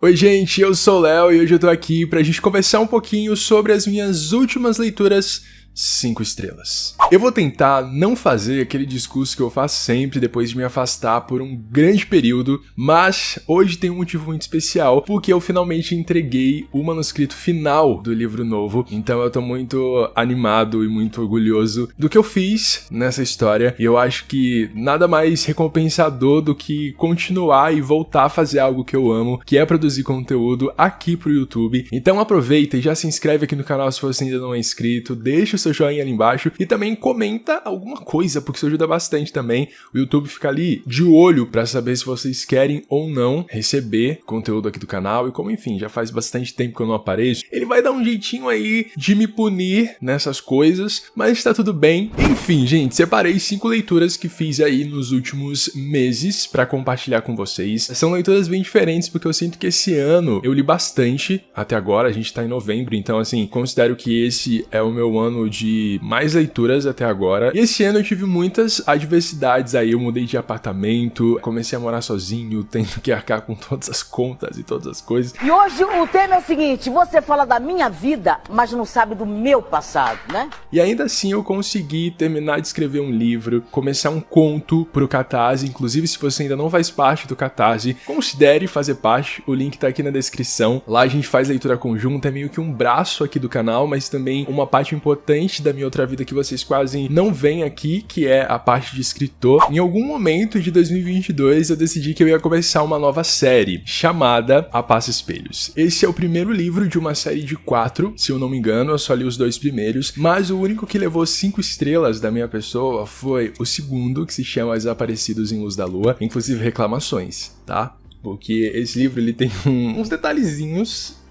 Oi gente, eu sou o Léo e hoje eu tô aqui pra gente conversar um pouquinho sobre as minhas últimas leituras 5 estrelas. Eu vou tentar não fazer aquele discurso que eu faço sempre depois de me afastar por um grande período, mas hoje tem um motivo muito especial, porque eu finalmente entreguei o manuscrito final do livro novo, então eu tô muito animado e muito orgulhoso do que eu fiz nessa história, e eu acho que nada mais recompensador do que continuar e voltar a fazer algo que eu amo, que é produzir conteúdo aqui pro YouTube. Então aproveita e já se inscreve aqui no canal se você ainda não é inscrito, deixa o seu joinha ali embaixo e também comenta alguma coisa, porque isso ajuda bastante também. O YouTube fica ali de olho pra saber se vocês querem ou não receber conteúdo aqui do canal, e como enfim, já faz bastante tempo que eu não apareço, ele vai dar um jeitinho aí de me punir nessas coisas, mas tá tudo bem. Enfim, gente, separei 5 leituras que fiz aí nos últimos meses pra compartilhar com vocês. São leituras bem diferentes, porque eu sinto que esse ano eu li bastante, até agora, a gente tá em novembro, então assim, considero que esse é o meu ano de mais leituras até agora. E esse ano eu tive muitas adversidades aí, eu mudei de apartamento, comecei a morar sozinho, tendo que arcar com todas as contas e todas as coisas. E hoje o tema é o seguinte: você fala da minha vida, mas não sabe do meu passado, né? E ainda assim eu consegui terminar de escrever um livro, começar um conto pro Catarse. Inclusive, se você ainda não faz parte do Catarse, considere fazer parte, o link tá aqui na descrição. Lá a gente faz leitura conjunta, é meio que um braço aqui do canal, mas também uma parte importante da minha outra vida que vocês quase não veem aqui, que é a parte de escritor. Em algum momento de 2022 eu decidi que eu ia começar uma nova série, chamada A Passa Espelhos. Esse é o primeiro livro de uma série de 4, se eu não me engano, eu só li os 2 primeiros, mas o único que levou 5 estrelas da minha pessoa foi o segundo, que se chama Desaparecidos em Luz da Lua, inclusive reclamações, tá? Porque esse livro ele tem uns detalhezinhos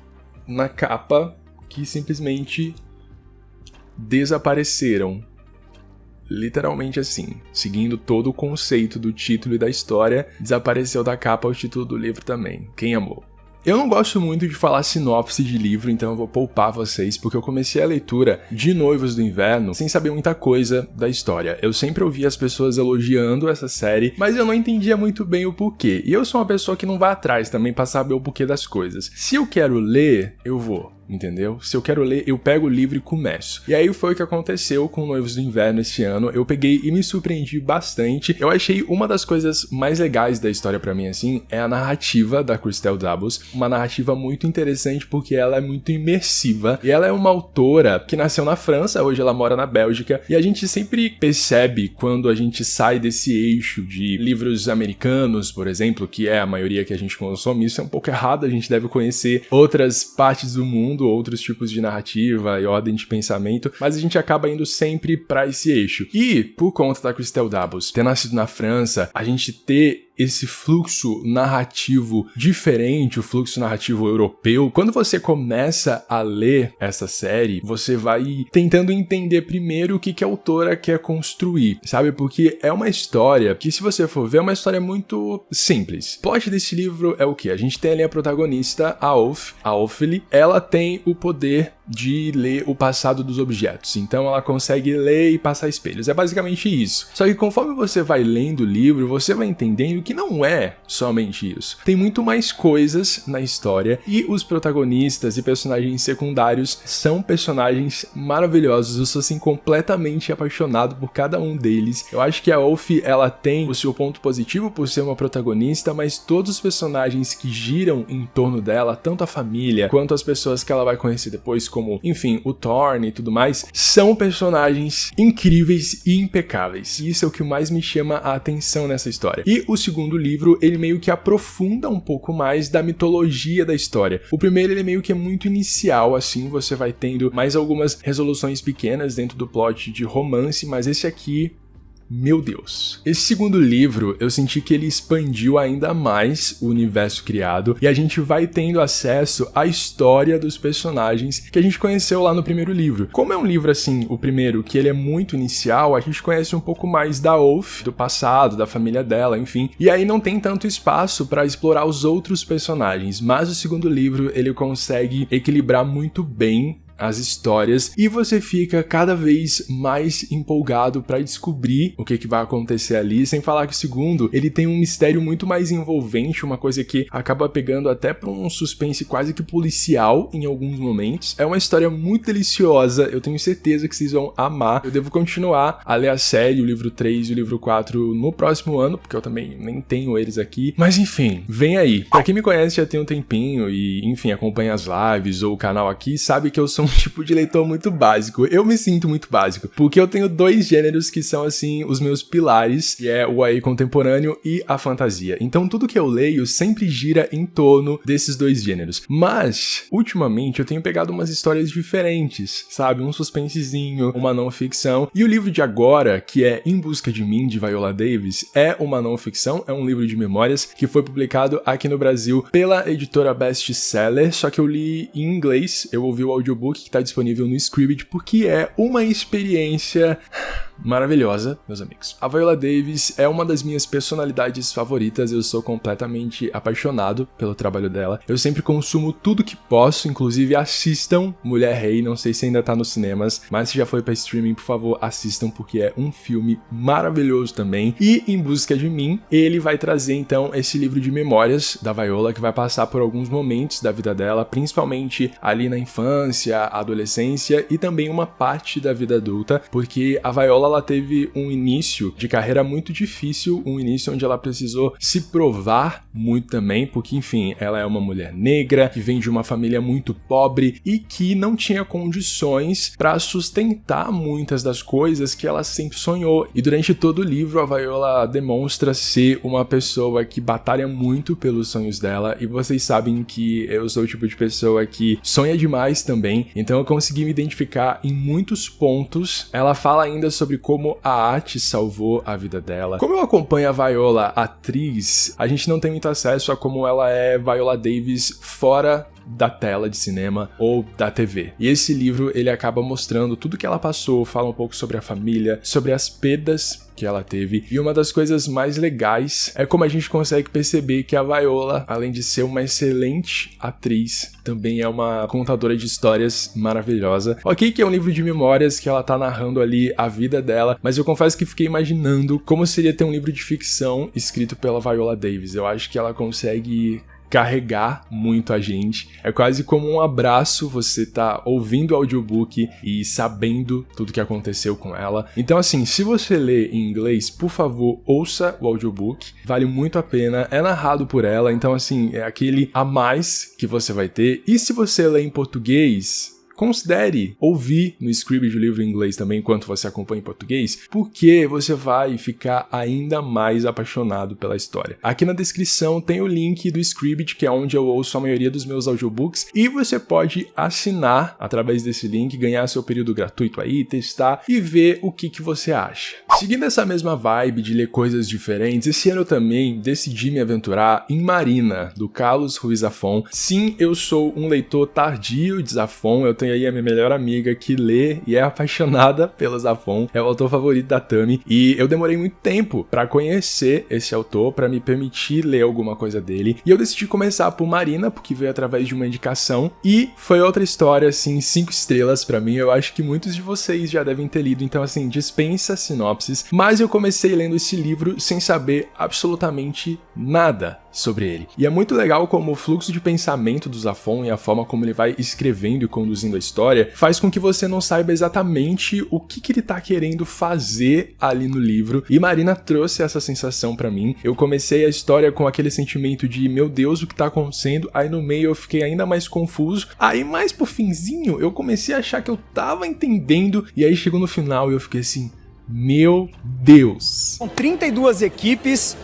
na capa que simplesmente desapareceram. Literalmente assim, seguindo todo o conceito do título e da história, desapareceu da capa o título do livro também. Quem amou? Eu não gosto muito de falar sinopse de livro, então eu vou poupar vocês, porque eu comecei a leitura de Noivos do Inverno sem saber muita coisa da história. Eu sempre ouvia as pessoas elogiando essa série, mas eu não entendia muito bem o porquê. E eu sou uma pessoa que não vai atrás também pra saber o porquê das coisas. Se eu quero ler, eu vou. Entendeu? Se eu quero ler, eu pego o livro e começo. E aí foi o que aconteceu com Noivos do Inverno esse ano. Eu peguei e me surpreendi bastante. Eu achei uma das coisas mais legais da história pra mim, assim, é a narrativa da Christelle Dabos. Uma narrativa muito interessante porque ela é muito imersiva. E ela é uma autora que nasceu na França, hoje ela mora na Bélgica. E a gente sempre percebe quando a gente sai desse eixo de livros americanos, por exemplo, que é a maioria que a gente consome. Isso é um pouco errado, a gente deve conhecer outras partes do mundo, outros tipos de narrativa e ordem de pensamento, mas a gente acaba indo sempre pra esse eixo. E, por conta da Christelle Dabos ter nascido na França, a gente ter esse fluxo narrativo diferente, o fluxo narrativo europeu. Quando você começa a ler essa série, você vai tentando entender primeiro o que a autora quer construir, sabe? Porque é uma história que, se você for ver, é uma história muito simples. O plot desse livro é o quê? A gente tem ali a protagonista, a Ophélie. Ela tem o poder de ler o passado dos objetos, então ela consegue ler e passar espelhos, é basicamente isso. Só que conforme você vai lendo o livro, você vai entendendo que não é somente isso. Tem muito mais coisas na história, e os protagonistas e personagens secundários são personagens maravilhosos. Eu sou assim completamente apaixonado por cada um deles. Eu acho que a Ophélie, ela tem o seu ponto positivo por ser uma protagonista, mas todos os personagens que giram em torno dela, tanto a família quanto as pessoas que ela vai conhecer depois, como, enfim, o Thorne e tudo mais, são personagens incríveis e impecáveis. E isso é o que mais me chama a atenção nessa história. E o segundo livro, ele meio que aprofunda um pouco mais da mitologia da história. O primeiro, ele meio que é muito inicial, assim, você vai tendo mais algumas resoluções pequenas dentro do plot de romance, mas esse aqui, meu Deus. Esse segundo livro, eu senti que ele expandiu ainda mais o universo criado, e a gente vai tendo acesso à história dos personagens que a gente conheceu lá no primeiro livro. Como é um livro assim, o primeiro, que ele é muito inicial, a gente conhece um pouco mais da Ophélie, do passado, da família dela, enfim, e aí não tem tanto espaço para explorar os outros personagens, mas o segundo livro, ele consegue equilibrar muito bem as histórias e você fica cada vez mais empolgado pra descobrir o que vai acontecer ali, sem falar que o segundo, ele tem um mistério muito mais envolvente, uma coisa que acaba pegando até pra um suspense quase que policial em alguns momentos. É uma história muito deliciosa, eu tenho certeza que vocês vão amar. Eu devo continuar a ler a série, o livro 3 e o livro 4 no próximo ano, porque eu também nem tenho eles aqui. Mas enfim, vem aí. Pra quem me conhece já tem um tempinho e, enfim, acompanha as lives ou o canal aqui, sabe que eu sou um tipo de leitor muito básico. Eu me sinto muito básico, porque eu tenho 2 gêneros que são, assim, os meus pilares, que é o YA contemporâneo e a fantasia. Então tudo que eu leio sempre gira em torno desses 2 gêneros. Mas, ultimamente, eu tenho pegado umas histórias diferentes, sabe? Um suspensezinho, uma não ficção. E o livro de agora, que é Em Busca de Mim, de Viola Davis, é uma não ficção, é um livro de memórias que foi publicado aqui no Brasil pela editora Best Seller, só que eu li em inglês, eu ouvi o audiobook que está disponível no Scribd, porque é uma experiência maravilhosa, meus amigos. A Viola Davis é uma das minhas personalidades favoritas, eu sou completamente apaixonado pelo trabalho dela. Eu sempre consumo tudo que posso, inclusive assistam Mulher Rei, não sei se ainda tá nos cinemas, mas se já foi pra streaming, por favor, assistam, porque é um filme maravilhoso também. E Em Busca de Mim, ele vai trazer então esse livro de memórias da Viola, que vai passar por alguns momentos da vida dela, principalmente ali na infância, adolescência e também uma parte da vida adulta, porque a Viola ela teve um início de carreira muito difícil, um início onde ela precisou se provar muito também, porque enfim, ela é uma mulher negra, que vem de uma família muito pobre e que não tinha condições para sustentar muitas das coisas que ela sempre sonhou. E durante todo o livro a Viola demonstra ser uma pessoa que batalha muito pelos sonhos dela, e vocês sabem que eu sou o tipo de pessoa que sonha demais também, então eu consegui me identificar em muitos pontos. Ela fala ainda sobre como a arte salvou a vida dela. Como eu acompanho a Viola atriz, a gente não tem muito acesso a como ela é Viola Davis fora da tela de cinema ou da TV. E esse livro, ele acaba mostrando tudo que ela passou, fala um pouco sobre a família, sobre as perdas que ela teve. E uma das coisas mais legais é como a gente consegue perceber que a Viola, além de ser uma excelente atriz, também é uma contadora de histórias maravilhosa. Ok que é um livro de memórias que ela tá narrando ali a vida dela, mas eu confesso que fiquei imaginando como seria ter um livro de ficção escrito pela Viola Davis. Eu acho que ela consegue carregar muito a gente. É quase como um abraço você tá ouvindo o audiobook e sabendo tudo que aconteceu com ela. Então assim, se você lê em inglês, por favor, ouça o audiobook. Vale muito a pena. É narrado por ela, então assim, é aquele a mais que você vai ter. E se você lê em português, considere ouvir no Scribd o livro em inglês também enquanto você acompanha em português, porque você vai ficar ainda mais apaixonado pela história. Aqui na descrição tem o link do Scribd, que é onde eu ouço a maioria dos meus audiobooks, e você pode assinar através desse link, ganhar seu período gratuito aí, testar e ver o que você acha. Seguindo essa mesma vibe de ler coisas diferentes, esse ano eu também decidi me aventurar em Marina, do Carlos Ruiz Zafón. Sim, eu sou um leitor tardio de Zafón, eu tenho aí a minha melhor amiga que lê e é apaixonada pelo Zafón, é o autor favorito da Tami, e eu demorei muito tempo pra conhecer esse autor, pra me permitir ler alguma coisa dele, e eu decidi começar por Marina, porque veio através de uma indicação, e foi outra história, assim, 5 estrelas pra mim. Eu acho que muitos de vocês já devem ter lido, então assim, dispensa sinopses, mas eu comecei lendo esse livro sem saber absolutamente nada sobre ele. E é muito legal como o fluxo de pensamento do Zafón e a forma como ele vai escrevendo e conduzindo a história faz com que você não saiba exatamente o que ele tá querendo fazer ali no livro, e Marina trouxe essa sensação pra mim. Eu comecei a história com aquele sentimento de meu Deus, o que tá acontecendo? Aí no meio eu fiquei ainda mais confuso, aí mais pro finzinho eu comecei a achar que eu tava entendendo, e aí chegou no final e eu fiquei assim, meu Deus. São 32 equipes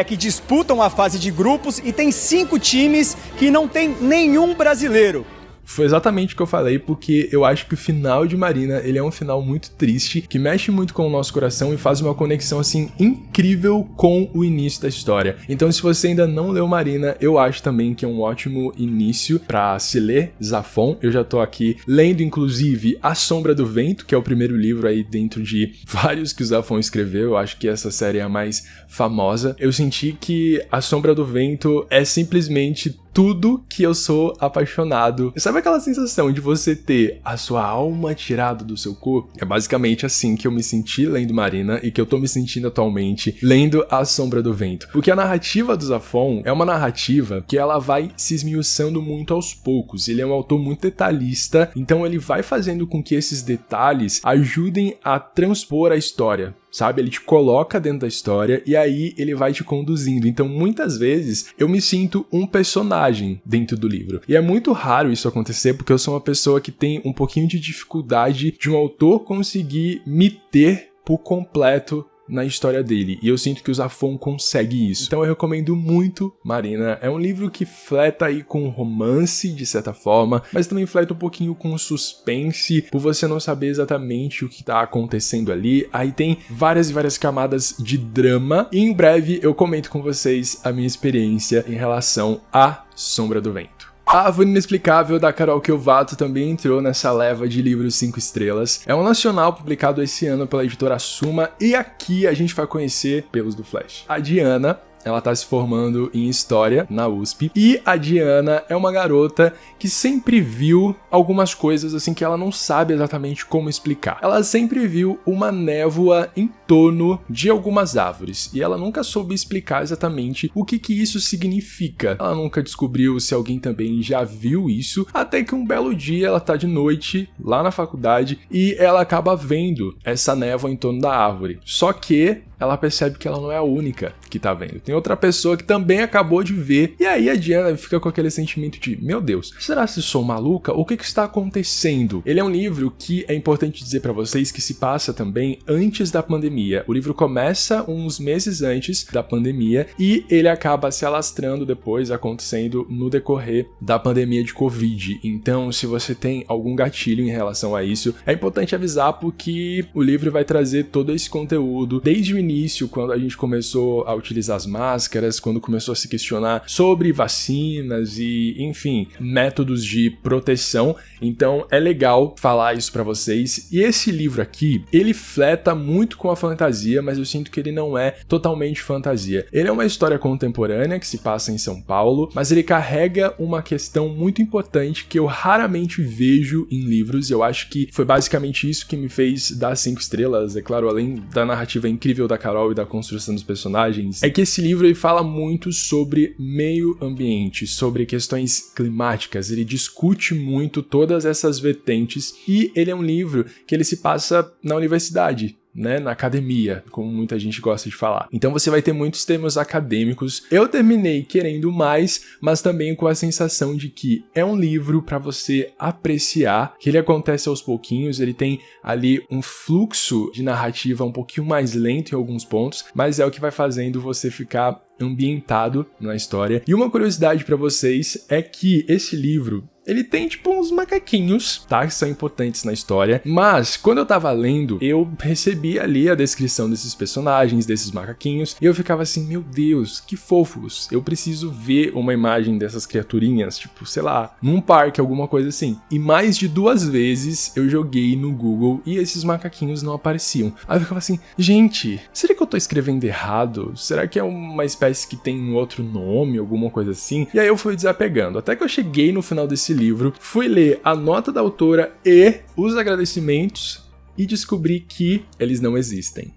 que disputam a fase de grupos e tem 5 times que não tem nenhum brasileiro. Foi exatamente o que eu falei, porque eu acho que o final de Marina, ele é um final muito triste, que mexe muito com o nosso coração e faz uma conexão, assim, incrível com o início da história. Então, se você ainda não leu Marina, eu acho também que é um ótimo início pra se ler Zafón. Eu já tô aqui lendo, inclusive, A Sombra do Vento, que é o primeiro livro aí dentro de vários que o Zafón escreveu. Eu acho que essa série é a mais famosa. Eu senti que A Sombra do Vento é simplesmente tudo que eu sou apaixonado. Sabe aquela sensação de você ter a sua alma tirada do seu corpo? É basicamente assim que eu me senti lendo Marina e que eu tô me sentindo atualmente lendo A Sombra do Vento. Porque a narrativa do Zafón é uma narrativa que ela vai se esmiuçando muito aos poucos. Ele é um autor muito detalhista, então ele vai fazendo com que esses detalhes ajudem a transpor a história. Sabe? Ele te coloca dentro da história e aí ele vai te conduzindo. Então, muitas vezes, eu me sinto um personagem dentro do livro. E é muito raro isso acontecer porque eu sou uma pessoa que tem um pouquinho de dificuldade de um autor conseguir me ter por completo na história dele, e eu sinto que o Zafón consegue isso. Então eu recomendo muito Marina. É um livro que fleta aí com romance, de certa forma, mas também fleta um pouquinho com suspense, por você não saber exatamente o que tá acontecendo ali. Aí tem várias e várias camadas de drama, e em breve eu comento com vocês a minha experiência em relação a Sombra do Vento. A Árvore Inexplicável, da Carol Kiovato, também entrou nessa leva de livros 5 estrelas. É um nacional publicado esse ano pela editora Suma, e aqui a gente vai conhecer Pelos do Flash. A Diana, ela tá se formando em História na USP, e a Diana é uma garota que sempre viu algumas coisas assim que ela não sabe exatamente como explicar. Ela sempre viu uma névoa em torno de algumas árvores, e ela nunca soube explicar exatamente o que isso significa. Ela nunca descobriu se alguém também já viu isso, até que um belo dia ela tá de noite lá na faculdade e ela acaba vendo essa névoa em torno da árvore. Só que ela percebe que ela não é a única que tá vendo. Tem outra pessoa que também acabou de ver. E aí a Diana fica com aquele sentimento de, meu Deus, será que sou maluca? O que está acontecendo? Ele é um livro que é importante dizer pra vocês que se passa também antes da pandemia. O livro começa uns meses antes da pandemia e ele acaba se alastrando depois, acontecendo no decorrer da pandemia de Covid. Então, se você tem algum gatilho em relação a isso, é importante avisar porque o livro vai trazer todo esse conteúdo desde o início, quando a gente começou a utilizar as máscaras, quando começou a se questionar sobre vacinas e, enfim, métodos de proteção. Então é legal falar isso pra vocês. E esse livro aqui, ele fleta muito com a fantasia, mas eu sinto que ele não é totalmente fantasia. Ele é uma história contemporânea que se passa em São Paulo, mas ele carrega uma questão muito importante que eu raramente vejo em livros, e eu acho que foi basicamente isso que me fez dar 5 estrelas, é claro, além da narrativa incrível da Carol e da construção dos personagens, é que esse livro ele fala muito sobre meio ambiente, sobre questões climáticas. Ele discute muito todas essas vertentes e ele é um livro que ele se passa na universidade, né, na academia, como muita gente gosta de falar. Então você vai ter muitos termos acadêmicos. Eu terminei querendo mais, mas também com a sensação de que é um livro para você apreciar, que ele acontece aos pouquinhos, ele tem ali um fluxo de narrativa um pouquinho mais lento em alguns pontos, mas é o que vai fazendo você ficar ambientado na história. E uma curiosidade para vocês é que esse livro, ele tem tipo uns macaquinhos, tá? Que são importantes na história. Mas, quando eu tava lendo, eu recebi ali a descrição desses personagens, desses macaquinhos. E eu ficava assim, meu Deus, que fofos. Eu preciso ver uma imagem dessas criaturinhas, tipo, sei lá, num parque, alguma coisa assim. E mais de 2 vezes eu joguei no Google e esses macaquinhos não apareciam. Aí eu ficava assim, gente, será que eu tô escrevendo errado? Será que é uma espécie que tem um outro nome, alguma coisa assim? E aí eu fui desapegando. Até que eu cheguei no final desse livro, fui ler a nota da autora e os agradecimentos e descobri que eles não existem.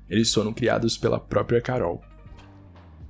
Eles foram criados pela própria Carol.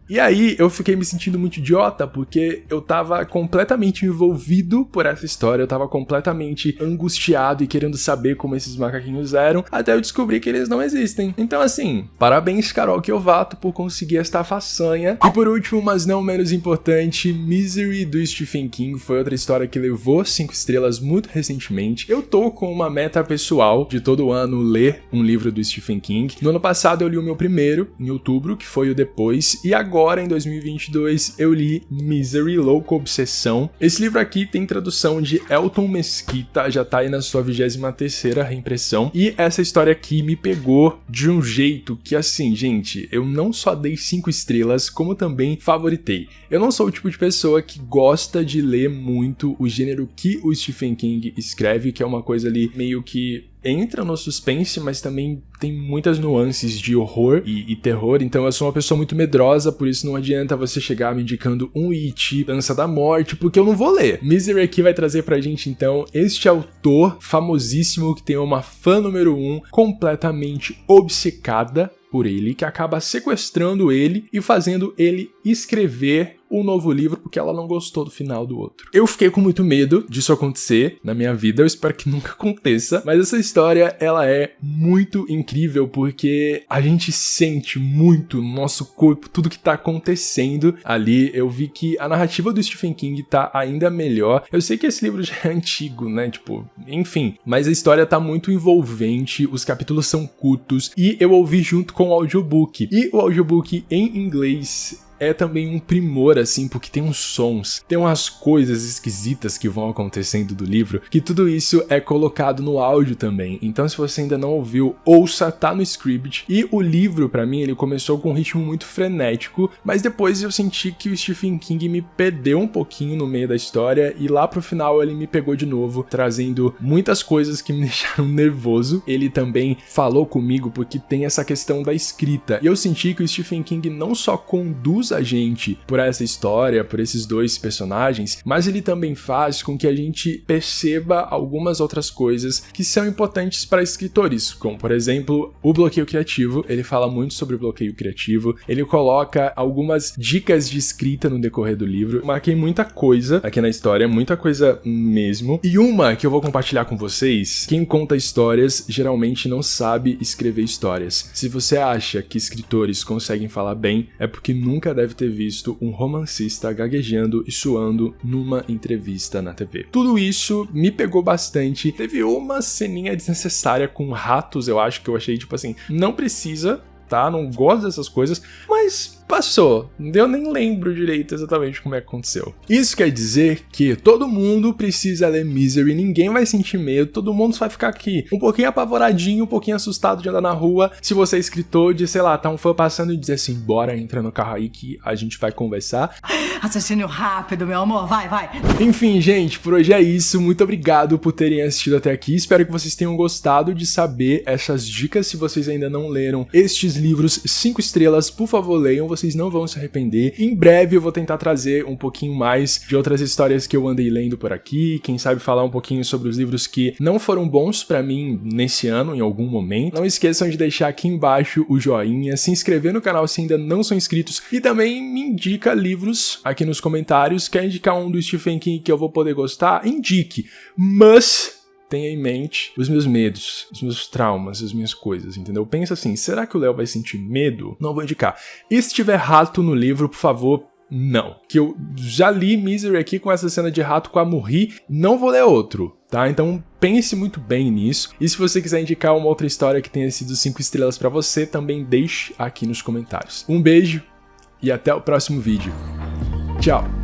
E aí eu fiquei me sentindo muito idiota, porque eu tava completamente envolvido por essa história, eu tava completamente angustiado e querendo saber como esses macaquinhos eram, até eu descobrir que eles não existem. Então assim, parabéns Carol Kiovato por conseguir esta façanha. E por último, mas não menos importante, Misery, do Stephen King, foi outra história que levou 5 estrelas muito recentemente. Eu tô com uma meta pessoal de todo ano ler um livro do Stephen King. No ano passado eu li o meu primeiro, em outubro, que foi o Depois, e agora em 2022 eu li Misery, Louca Obsessão. Esse livro aqui tem tradução de Elton Mesquita, já tá aí na sua 23ª reimpressão, e essa história aqui me pegou de um jeito que assim, gente, eu não só dei 5 estrelas, como também favoritei. Eu não sou o tipo de pessoa que gosta de ler muito o gênero que o Stephen King escreve, que é uma coisa ali meio que entra no suspense, mas também tem muitas nuances de horror e terror, então eu sou uma pessoa muito medrosa, por isso não adianta você chegar me indicando um It, Dança da Morte, porque eu não vou ler. Misery aqui vai trazer pra gente, então, este autor famosíssimo que tem uma fã número 1 completamente obcecada por ele, que acaba sequestrando ele e fazendo ele escrever um novo livro porque ela não gostou do final do outro. Eu fiquei com muito medo disso acontecer na minha vida, eu espero que nunca aconteça, mas essa história, ela é muito incrível porque a gente sente muito no nosso corpo tudo que tá acontecendo ali. Eu vi que a narrativa do Stephen King tá ainda melhor. Eu sei que esse livro já é antigo, né, tipo, enfim, mas a história tá muito envolvente, os capítulos são curtos e eu ouvi junto com o audiobook. E o audiobook em inglês é também um primor, assim, porque tem uns sons, tem umas coisas esquisitas que vão acontecendo do livro, que tudo isso é colocado no áudio também. Então, se você ainda não ouviu, ouça, tá no Scribd. E o livro, pra mim, ele começou com um ritmo muito frenético, mas depois eu senti que o Stephen King me perdeu um pouquinho no meio da história, e lá pro final ele me pegou de novo, trazendo muitas coisas que me deixaram nervoso. Ele também falou comigo porque tem essa questão da escrita, e eu senti que o Stephen King não só conduz a gente por essa história, por esses dois personagens, mas ele também faz com que a gente perceba algumas outras coisas que são importantes para escritores, como por exemplo o bloqueio criativo. Ele fala muito sobre o bloqueio criativo, ele coloca algumas dicas de escrita no decorrer do livro. Marquei muita coisa aqui na história, muita coisa mesmo, e uma que eu vou compartilhar com vocês: quem conta histórias geralmente não sabe escrever histórias. Se você acha que escritores conseguem falar bem, é porque nunca deve ter visto um romancista gaguejando e suando numa entrevista na TV. Tudo isso me pegou bastante. Teve uma ceninha desnecessária com ratos, eu acho, que eu achei tipo assim, não precisa, tá? Não gosto dessas coisas, mas passou. Eu nem lembro direito exatamente como é que aconteceu. Isso quer dizer que todo mundo precisa ler Misery, ninguém vai sentir medo, todo mundo vai ficar aqui um pouquinho apavoradinho, um pouquinho assustado de andar na rua. Se você é escritor, de, sei lá, tá um fã passando e dizer assim, bora, entra no carro aí que a gente vai conversar. Raciocínio rápido, meu amor, vai. Enfim, gente, por hoje é isso. Muito obrigado por terem assistido até aqui. Espero que vocês tenham gostado de saber essas dicas. Se vocês ainda não leram estes livros 5 estrelas, por favor, leiam. Vocês não vão se arrepender. Em breve eu vou tentar trazer um pouquinho mais de outras histórias que eu andei lendo por aqui, quem sabe falar um pouquinho sobre os livros que não foram bons pra mim nesse ano, em algum momento. Não esqueçam de deixar aqui embaixo o joinha, se inscrever no canal se ainda não são inscritos e também me indica livros aqui nos comentários. Quer indicar um do Stephen King que eu vou poder gostar? Indique, mas tenha em mente os meus medos, os meus traumas, as minhas coisas, entendeu? Pensa assim, será que o Léo vai sentir medo? Não vou indicar. E se tiver rato no livro, por favor, não. Que eu já li Misery aqui com essa cena de rato com a Murri, não vou ler outro, tá? Então pense muito bem nisso. E se você quiser indicar uma outra história que tenha sido 5 estrelas pra você, também deixe aqui nos comentários. Um beijo e até o próximo vídeo. Tchau!